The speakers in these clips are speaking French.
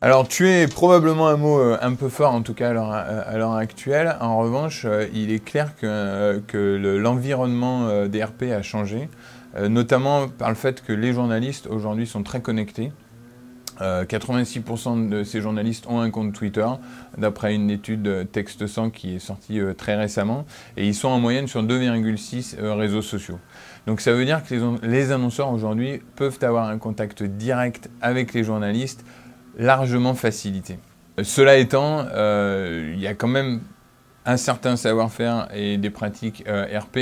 Alors, tuer est probablement un mot un peu fort, en tout cas à l'heure actuelle. En revanche, il est clair que l'environnement des RP a changé, notamment par le fait que les journalistes aujourd'hui sont très connectés. 86% de ces journalistes ont un compte Twitter, d'après une étude Texte 100 qui est sortie très récemment, et ils sont en moyenne sur 2,6 réseaux sociaux. Donc ça veut dire que les annonceurs aujourd'hui peuvent avoir un contact direct avec les journalistes, largement facilité. Cela étant, il y a quand même un certain savoir-faire et des pratiques RP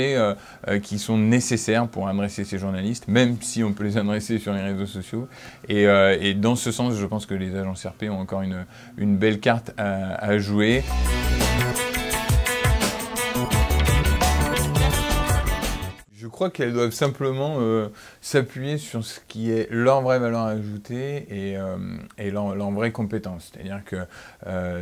qui sont nécessaires pour adresser ces journalistes, même si on peut les adresser sur les réseaux sociaux. Et dans ce sens, je pense que les agences RP ont encore une belle carte à jouer. Je crois qu'elles doivent simplement s'appuyer sur ce qui est leur vraie valeur ajoutée et leur vraie compétence. C'est-à-dire que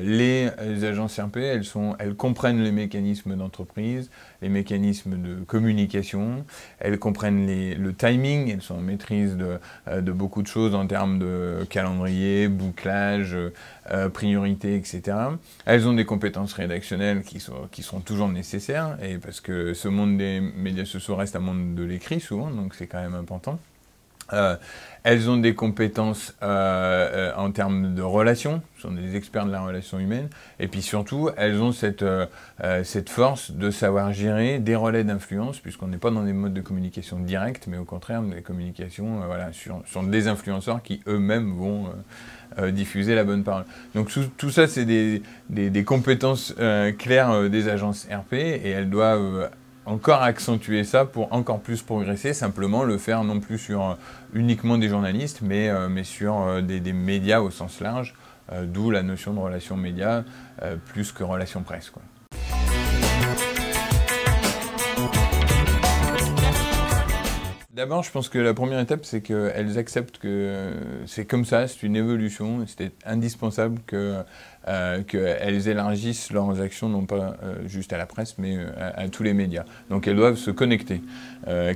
les agences RP, elles comprennent les mécanismes d'entreprise, les mécanismes de communication, elles comprennent le timing, elles sont en maîtrise de beaucoup de choses en termes de calendrier, bouclage, priorité, etc. Elles ont des compétences rédactionnelles qui sont toujours nécessaires, et parce que ce monde des médias sociaux reste un monde de l'écrit souvent, donc c'est quand même important. Elles ont des compétences en termes de relations, sont des experts de la relation humaine, et puis surtout, elles ont cette force de savoir gérer des relais d'influence, puisqu'on n'est pas dans des modes de communication directs, mais au contraire, des communications voilà, sur des influenceurs qui eux-mêmes vont diffuser la bonne parole. Donc tout ça, c'est des compétences claires des agences RP, et elles doivent encore accentuer ça pour encore plus progresser, simplement le faire non plus sur uniquement des journalistes, mais sur des médias au sens large, d'où la notion de relation média plus que relation presse, quoi. D'abord, je pense que la première étape, c'est qu'elles acceptent que c'est comme ça, c'est une évolution, c'était indispensable qu'elles élargissent leurs actions, non pas juste à la presse, mais à tous les médias. Donc elles doivent se connecter,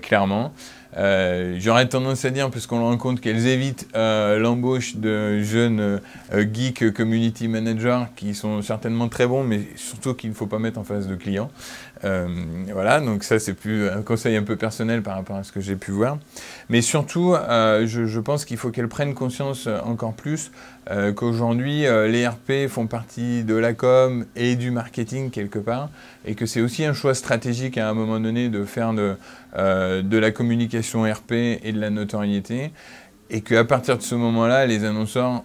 clairement. J'aurais tendance à dire, parce qu'on rencontre qu'elles évitent l'embauche de jeunes geeks community managers qui sont certainement très bons, mais surtout qu'il ne faut pas mettre en face de clients. Voilà, donc ça c'est plus un conseil un peu personnel par rapport à ce que j'ai pu voir. Mais surtout, je pense qu'il faut qu'elles prennent conscience encore plus qu'aujourd'hui, les RP font partie de la com et du marketing quelque part, et que c'est aussi un choix stratégique à un moment donné de faire de la communication RP et de la notoriété, et qu'à partir de ce moment-là, les annonceurs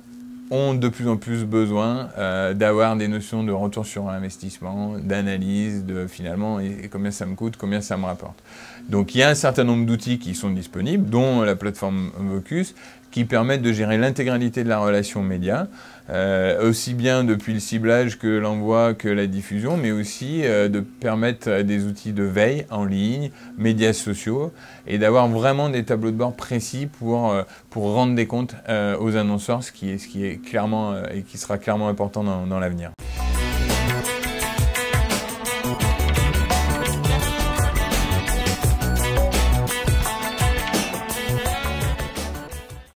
ont de plus en plus besoin d'avoir des notions de retour sur investissement, d'analyse, de finalement et combien ça me coûte, combien ça me rapporte. Donc il y a un certain nombre d'outils qui sont disponibles, dont la plateforme Vocus, qui permettent de gérer l'intégralité de la relation média, aussi bien depuis le ciblage que l'envoi que la diffusion, mais aussi de permettre des outils de veille en ligne, médias sociaux, et d'avoir vraiment des tableaux de bord précis pour rendre des comptes aux annonceurs, ce qui est clairement et qui sera clairement important dans l'avenir.